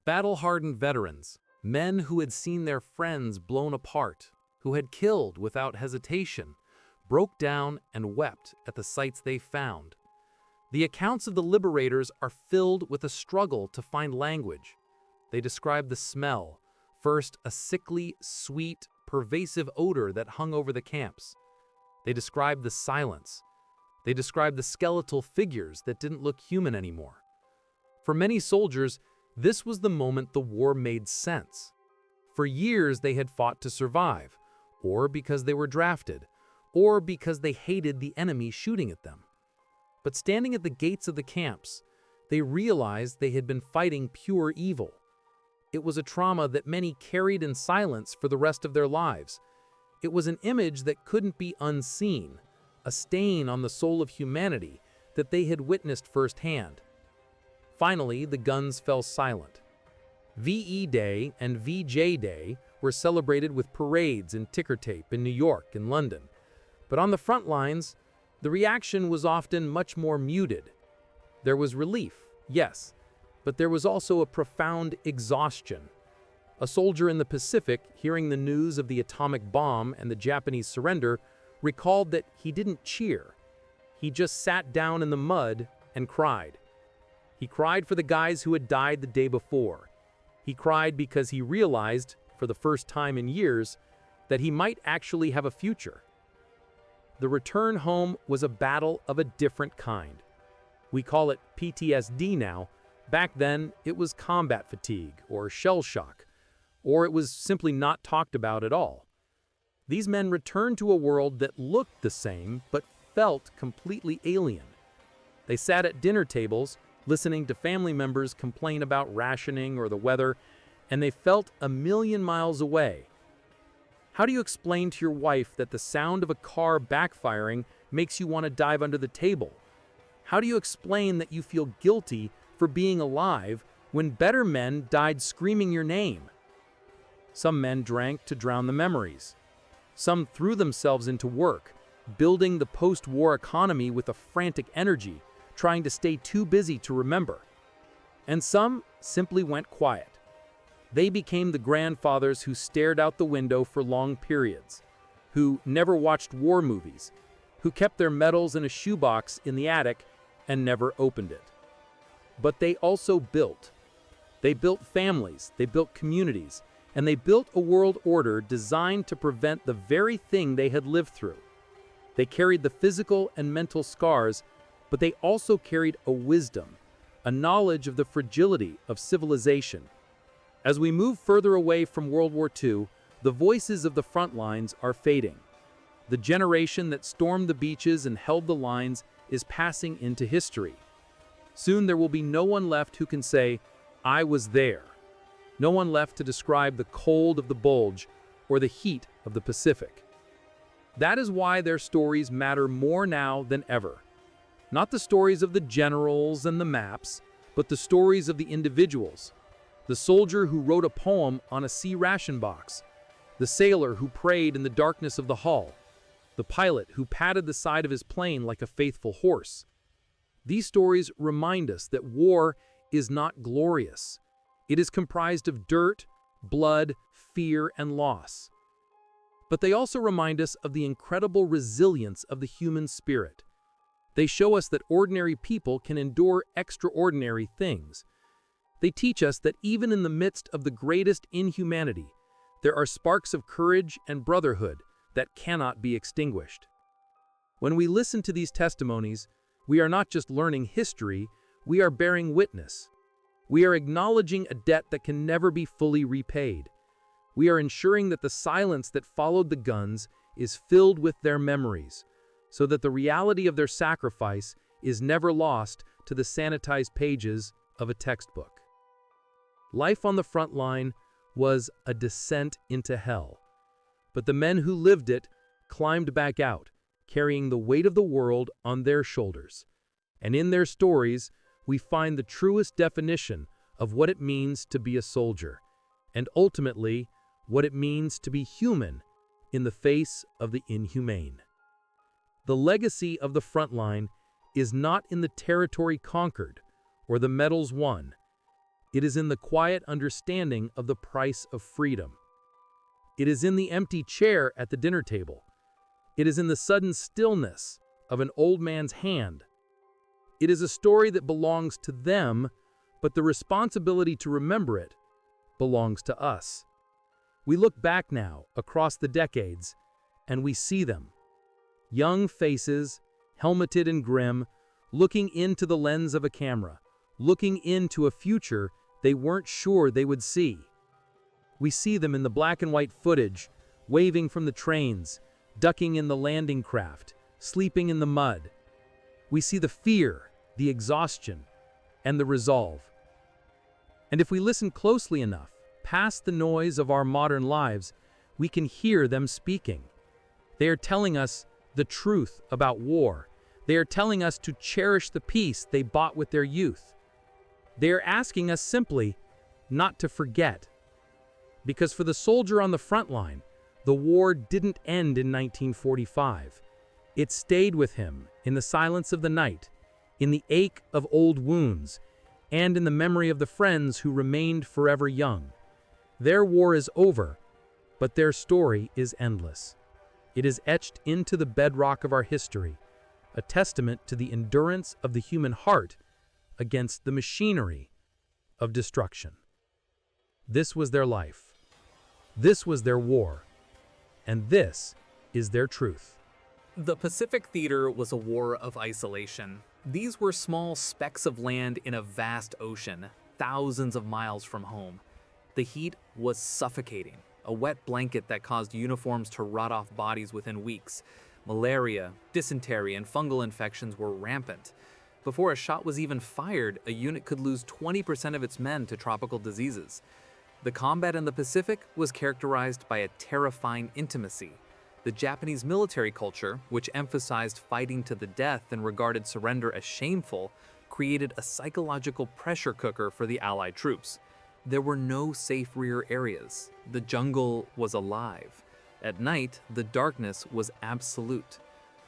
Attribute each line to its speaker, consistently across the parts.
Speaker 1: Battle-hardened veterans, men who had seen their friends blown apart, who had killed without hesitation, broke down and wept at the sights they found. The accounts of the liberators are filled with a struggle to find language. They describe the smell, first a sickly, sweet, pervasive odor that hung over the camps. They describe the silence. They describe the skeletal figures that didn't look human anymore. For many soldiers, this was the moment the war made sense. For years they had fought to survive, or because they were drafted, or because they hated the enemy shooting at them. But standing at the gates of the camps, they realized they had been fighting pure evil. It was a trauma that many carried in silence for the rest of their lives. It was an image that couldn't be unseen, a stain on the soul of humanity that they had witnessed firsthand. Finally, the guns fell silent. VE Day and VJ Day were celebrated with parades and ticker tape in New York and London. But on the front lines, the reaction was often much more muted. There was relief, yes, but there was also a profound exhaustion. A soldier in the Pacific, hearing the news of the atomic bomb and the Japanese surrender, recalled that he didn't cheer. He just sat down in the mud and cried. He cried for the guys who had died the day before. He cried because he realized, for the first time in years, that he might actually have a future. The return home was a battle of a different kind. We call it PTSD now. Back then, it was combat fatigue or shell shock, or it was simply not talked about at all. These men returned to a world that looked the same but felt completely alien. They sat at dinner tables, listening to family members complain about rationing or the weather, and they felt a million miles away. How do you explain to your wife that the sound of a car backfiring makes you want to dive under the table? How do you explain that you feel guilty for being alive when better men died screaming your name? Some men drank to drown the memories. Some threw themselves into work, building the post-war economy with a frantic energy, trying to stay too busy to remember. And some simply went quiet. They became the grandfathers who stared out the window for long periods, who never watched war movies, who kept their medals in a shoebox in the attic and never opened it. But they also built. They built families, they built communities, and they built a world order designed to prevent the very thing they had lived through. They carried the physical and mental scars, but they also carried a wisdom, a knowledge of the fragility of civilization. As we move further away from World War II, the voices of the front lines are fading. The generation that stormed the beaches and held the lines is passing into history. Soon there will be no one left who can say, "I was there." No one left to describe the cold of the Bulge or the heat of the Pacific. That is why their stories matter more now than ever. Not the stories of the generals and the maps, but the stories of the individuals. The soldier who wrote a poem on a sea ration box, the sailor who prayed in the darkness of the hull, the pilot who patted the side of his plane like a faithful horse. These stories remind us that war is not glorious. It is comprised of dirt, blood, fear, and loss. But they also remind us of the incredible resilience of the human spirit. They show us that ordinary people can endure extraordinary things. They teach us that even in the midst of the greatest inhumanity, there are sparks of courage and brotherhood that cannot be extinguished. When we listen to these testimonies, we are not just learning history, we are bearing witness. We are acknowledging a debt that can never be fully repaid. We are ensuring that the silence that followed the guns is filled with their memories, so that the reality of their sacrifice is never lost to the sanitized pages of a textbook. Life on the front line was a descent into hell, but the men who lived it climbed back out, carrying the weight of the world on their shoulders. And in their stories, we find the truest definition of what it means to be a soldier, and ultimately, what it means to be human in the face of the inhumane. The legacy of the Frontline is not in the territory conquered or the medals won. It is in the quiet understanding of the price of freedom. It is in the empty chair at the dinner table. It is in the sudden stillness of an old man's hand. It is a story that belongs to them, but the responsibility to remember it belongs to us. We look back now, across the decades, and we see them. Young faces, helmeted and grim, looking into the lens of a camera, looking into a future they weren't sure they would see. We see them in the black and white footage, waving from the trains, ducking in the landing craft, sleeping in the mud. We see the fear, the exhaustion, and the resolve. And if we listen closely enough, past the noise of our modern lives, we can hear them speaking. They are telling us the truth about war. They are telling us to cherish the peace they bought with their youth. They are asking us simply not to forget. Because for the soldier on the front line, the war didn't end in 1945. It stayed with him in the silence of the night, in the ache of old wounds, and in the memory of the friends who remained forever young. Their war is over, but their story is endless. It is etched into the bedrock of our history, a testament to the endurance of the human heart against the machinery of destruction. This was their life. This was their war. And this is their truth.
Speaker 2: The Pacific Theater was a war of isolation. These were small specks of land in a vast ocean, thousands of miles from home. The heat was suffocating, a wet blanket that caused uniforms to rot off bodies within weeks. Malaria, dysentery, and fungal infections were rampant. Before a shot was even fired, a unit could lose 20% of its men to tropical diseases. The combat in the Pacific was characterized by a terrifying intimacy. The Japanese military culture, which emphasized fighting to the death and regarded surrender as shameful, created a psychological pressure cooker for the Allied troops. There were no safe rear areas. The jungle was alive. At night, the darkness was absolute.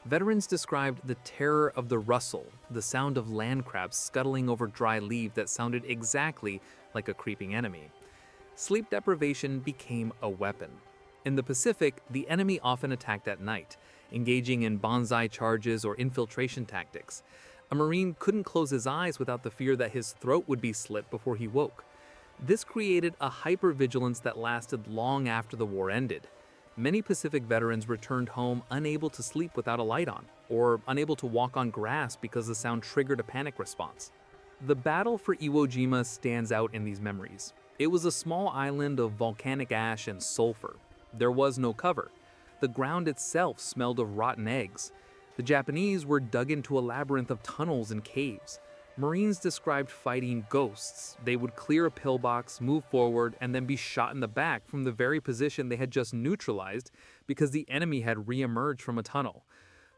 Speaker 2: Veterans described the terror of the rustle, the sound of land crabs scuttling over dry leaves that sounded exactly like a creeping enemy. Sleep deprivation became a weapon. In the Pacific, the enemy often attacked at night, engaging in banzai charges or infiltration tactics. A Marine couldn't close his eyes without the fear that his throat would be slit before he woke. This created a hypervigilance that lasted long after the war ended. Many Pacific veterans returned home unable to sleep without a light on, or unable to walk on grass because the sound triggered a panic response. The battle for Iwo Jima stands out in these memories. It was a small island of volcanic ash and sulfur. There was no cover. The ground itself smelled of rotten eggs. The Japanese were dug into a labyrinth of tunnels and caves. Marines described fighting ghosts. They would clear a pillbox, move forward, and then be shot in the back from the very position they had just neutralized because the enemy had re-emerged from a tunnel.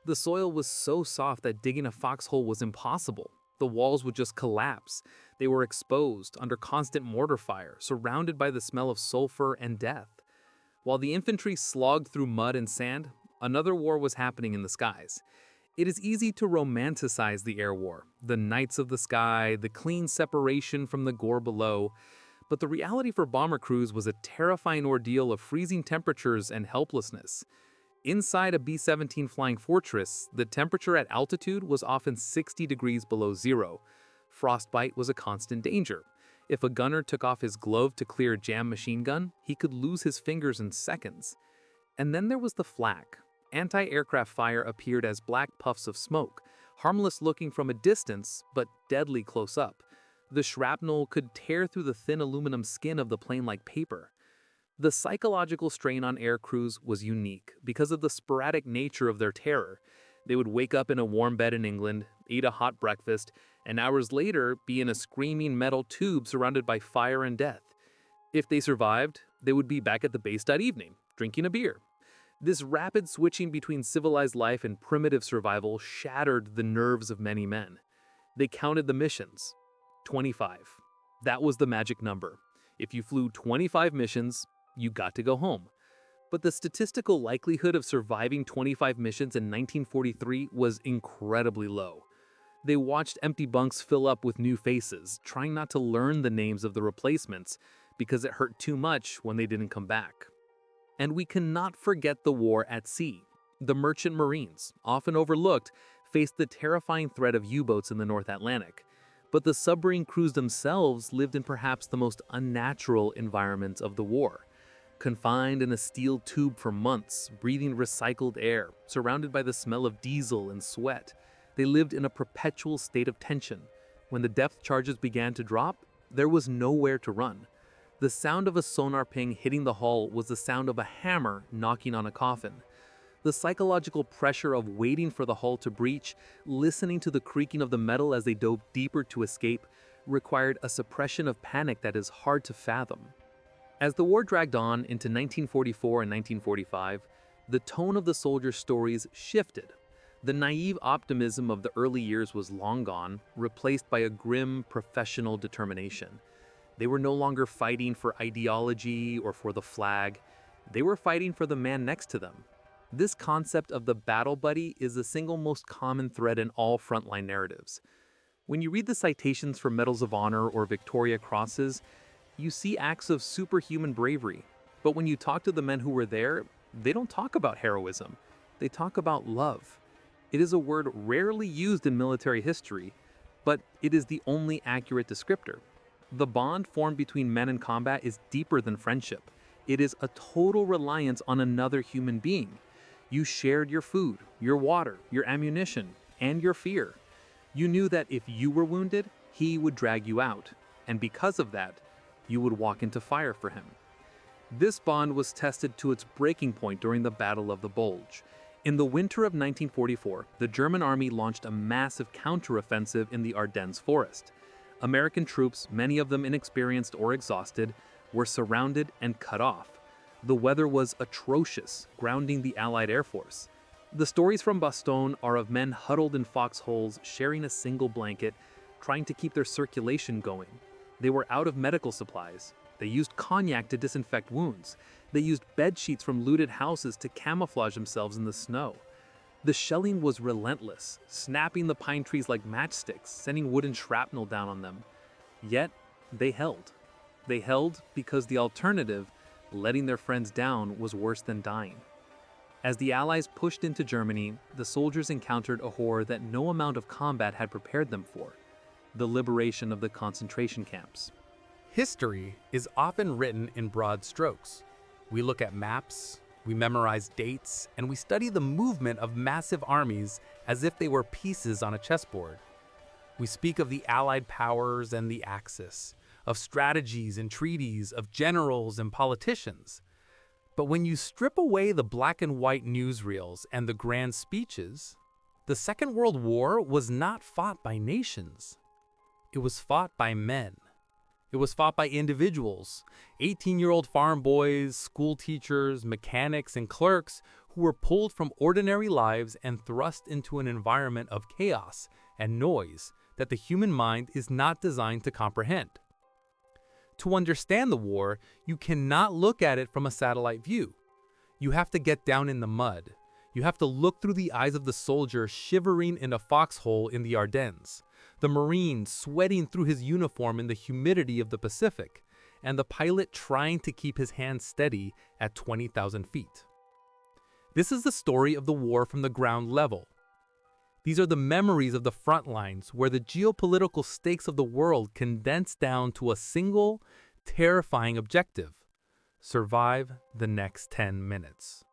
Speaker 2: The soil was so soft that digging a foxhole was impossible. The walls would just collapse. They were exposed, under constant mortar fire, surrounded by the smell of sulfur and death. While the infantry slogged through mud and sand, another war was happening in the skies. It is easy to romanticize the air war, the nights of the sky, the clean separation from the gore below. But the reality for bomber crews was a terrifying ordeal of freezing temperatures and helplessness. Inside a B-17 Flying Fortress, the temperature at altitude was often 60 degrees below zero. Frostbite was a constant danger. If a gunner took off his glove to clear a jammed machine gun, he could lose his fingers in seconds. And then there was the flak. Anti-aircraft fire appeared as black puffs of smoke, harmless looking from a distance, but deadly close up. The shrapnel could tear through the thin aluminum skin of the plane like paper. The psychological strain on air crews was unique because of the sporadic nature of their terror. They would wake up in a warm bed in England, eat a hot breakfast, and hours later be in a screaming metal tube surrounded by fire and death. If they survived, they would be back at the base that evening, drinking a beer. This rapid switching between civilized life and primitive survival shattered the nerves of many men. They counted the missions. 25. That was the magic number. If you flew 25 missions, you got to go home. But the statistical likelihood of surviving 25 missions in 1943 was incredibly low. They watched empty bunks fill up with new faces, trying not to learn the names of the replacements because it hurt too much when they didn't come back. And we cannot forget the war at sea. The merchant marines, often overlooked, faced the terrifying threat of U-boats in the North Atlantic. But the submarine crews themselves lived in perhaps the most unnatural environment of the war. Confined in a steel tube for months, breathing recycled air, surrounded by the smell of diesel and sweat, they lived in a perpetual state of tension. When the depth charges began to drop, there was nowhere to run. The sound of a sonar ping hitting the hull was the sound of a hammer knocking on a coffin. The psychological pressure of waiting for the hull to breach, listening to the creaking of the metal as they dove deeper to escape, required a suppression of panic that is hard to fathom. As the war dragged on into 1944 and 1945, the tone of the soldiers' stories shifted. The naive optimism of the early years was long gone, replaced by a grim, professional determination. They were no longer fighting for ideology or for the flag. They were fighting for the man next to them. This concept of the battle buddy is the single most common thread in all frontline narratives. When you read the citations for Medals of Honor or Victoria Crosses, you see acts of superhuman bravery. But when you talk to the men who were there, they don't talk about heroism. They talk about love. It is a word rarely used in military history, but it is the only accurate descriptor. The bond formed between men in combat is deeper than friendship. It is a total reliance on another human being. You shared your food, your water, your ammunition, and your fear. You knew that if you were wounded, he would drag you out, and because of that, you would walk into fire for him. This bond was tested to its breaking point during the Battle of the Bulge. In the winter of 1944, the German army launched a massive counteroffensive in the Ardennes forest. American troops, many of them inexperienced or exhausted, were surrounded and cut off. The weather was atrocious, grounding the Allied Air Force. The stories from Bastogne are of men huddled in foxholes, sharing a single blanket, trying to keep their circulation going. They were out of medical supplies. They used cognac to disinfect wounds. They used bed sheets from looted houses to camouflage themselves in the snow. The shelling was relentless, snapping the pine trees like matchsticks, sending wooden shrapnel down on them. Yet, they held. They held because the alternative, letting their friends down, was worse than dying. As the Allies pushed into Germany, the soldiers encountered a horror that no amount of combat had prepared them for: the liberation of the concentration camps.
Speaker 1: History is often written in broad strokes. We look at maps, we memorize dates, and we study the movement of massive armies as if they were pieces on a chessboard. We speak of the Allied powers and the Axis, of strategies and treaties, of generals and politicians. But when you strip away the black and white newsreels and the grand speeches, the Second World War was not fought by nations. It was fought by men. It was fought by individuals, 18-year-old farm boys, school teachers, mechanics, and clerks who were pulled from ordinary lives and thrust into an environment of chaos and noise that the human mind is not designed to comprehend. To understand the war, you cannot look at it from a satellite view. You have to get down in the mud. You have to look through the eyes of the soldier shivering in a foxhole in the Ardennes, the Marine sweating through his uniform in the humidity of the Pacific, and the pilot trying to keep his hands steady at 20,000 feet. This is the story of the war from the ground level. These are the memories of the front lines where the geopolitical stakes of the world condense down to a single, terrifying objective: survive the next 10 minutes.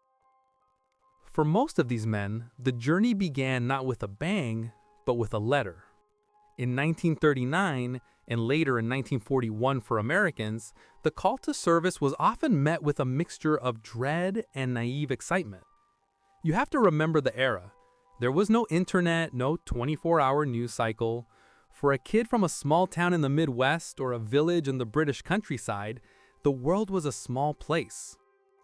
Speaker 1: For most of these men, the journey began not with a bang, but with a letter. In 1939, and later in 1941 for Americans, the call to service was often met with a mixture of dread and naive excitement. You have to remember the era. There was no internet, no 24-hour news cycle. For a kid from a small town in the Midwest or a village in the British countryside, the world was a small place.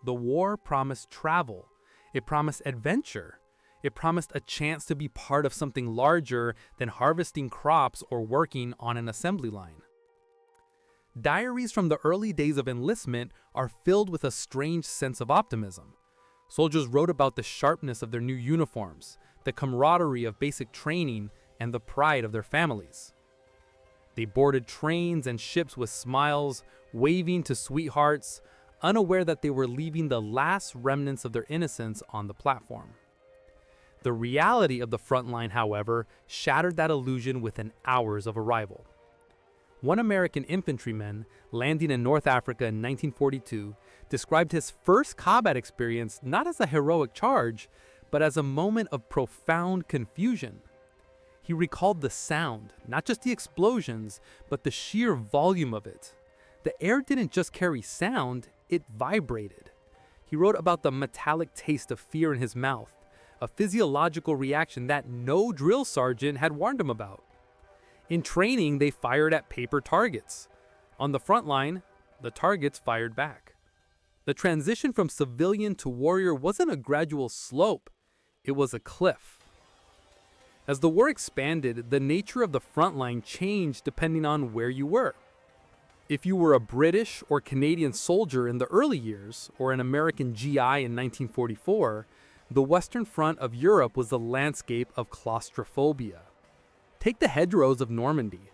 Speaker 1: The war promised travel. It promised adventure. It promised a chance to be part of something larger than harvesting crops or working on an assembly line. Diaries from the early days of enlistment are filled with a strange sense of optimism. Soldiers wrote about the sharpness of their new uniforms, the camaraderie of basic training, and the pride of their families. They boarded trains and ships with smiles, waving to sweethearts, unaware that they were leaving the last remnants of their innocence on the platform. The reality of the front line, however, shattered that illusion within hours of arrival. One American infantryman, landing in North Africa in 1942, described his first combat experience not as a heroic charge, but as a moment of profound confusion. He recalled the sound, not just the explosions, but the sheer volume of it. The air didn't just carry sound, it vibrated. He wrote about the metallic taste of fear in his mouth, a physiological reaction that no drill sergeant had warned him about. In training, they fired at paper targets. On the front line, the targets fired back. The transition from civilian to warrior wasn't a gradual slope, it was a cliff. As the war expanded, the nature of the front line changed depending on where you were. If you were a British or Canadian soldier in the early years, or an American GI in 1944, the Western Front of Europe was a landscape of claustrophobia. Take the hedgerows of Normandy.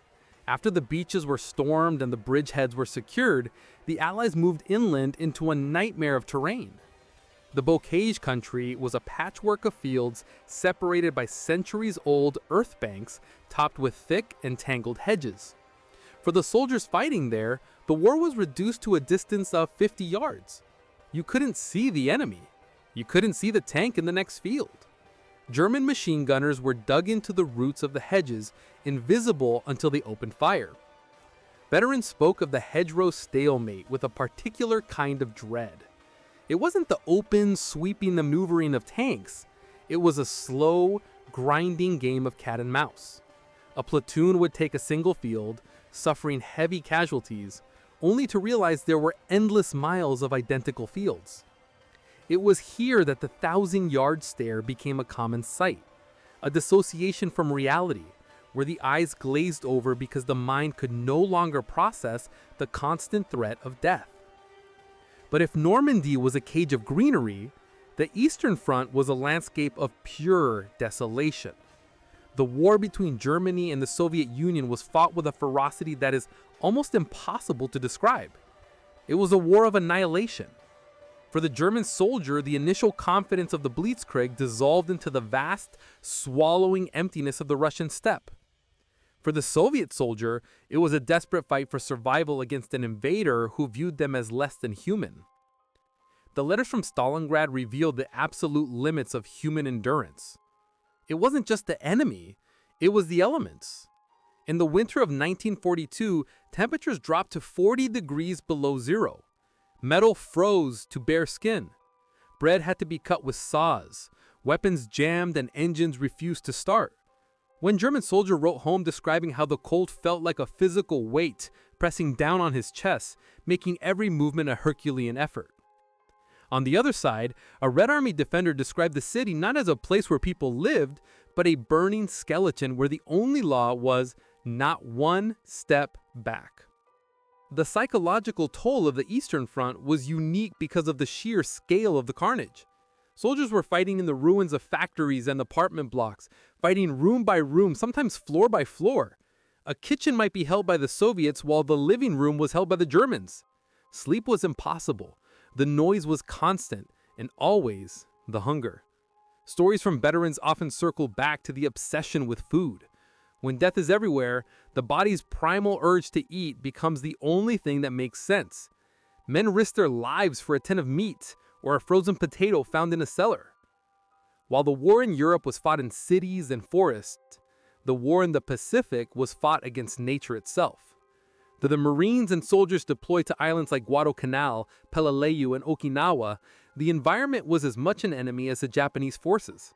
Speaker 1: After the beaches were stormed and the bridgeheads were secured, the Allies moved inland into a nightmare of terrain. The Bocage country was a patchwork of fields separated by centuries-old earth banks topped with thick and tangled hedges. For the soldiers fighting there, the war was reduced to a distance of 50 yards. You couldn't see the enemy. You couldn't see the tank in the next field. German machine gunners were dug into the roots of the hedges, invisible until they opened fire. Veterans spoke of the hedgerow stalemate with a particular kind of dread. It wasn't the open, sweeping maneuvering of tanks. It was a slow, grinding game of cat and mouse. A platoon would take a single field, suffering heavy casualties, only to realize there were endless miles of identical fields. It was here that the 1,000-yard stare became a common sight, a dissociation from reality, where the eyes glazed over because the mind could no longer process the constant threat of death. But if Normandy was a cage of greenery, the Eastern Front was a landscape of pure desolation. The war between Germany and the Soviet Union was fought with a ferocity that is almost impossible to describe. It was a war of annihilation. For the German soldier, the initial confidence of the Blitzkrieg dissolved into the vast, swallowing emptiness of the Russian steppe. For the Soviet soldier, it was a desperate fight for survival against an invader who viewed them as less than human. The letters from Stalingrad revealed the absolute limits of human endurance. It wasn't just the enemy, it was the elements. In the winter of 1942, temperatures dropped to 40 degrees below zero. Metal froze to bare skin. Bread had to be cut with saws. Weapons jammed and engines refused to start. One German soldier wrote home describing how the cold felt like a physical weight pressing down on his chest, making every movement a Herculean effort. On the other side, a Red Army defender described the city not as a place where people lived, but a burning skeleton where the only law was not one step back. The psychological toll of the Eastern Front was unique because of the sheer scale of the carnage. Soldiers were fighting in the ruins of factories and apartment blocks, fighting room by room, sometimes floor by floor. A kitchen might be held by the Soviets while the living room was held by the Germans. Sleep was impossible. The noise was constant, and always the hunger. Stories from veterans often circle back to the obsession with food. When death is everywhere, the body's primal urge to eat becomes the only thing that makes sense. Men risk their lives for a tin of meat or a frozen potato found in a cellar. While the war in Europe was fought in cities and forests, the war in the Pacific was fought against nature itself. To the Marines and soldiers deployed to islands like Guadalcanal, Peleliu, and Okinawa, the environment was as much an enemy as the Japanese forces.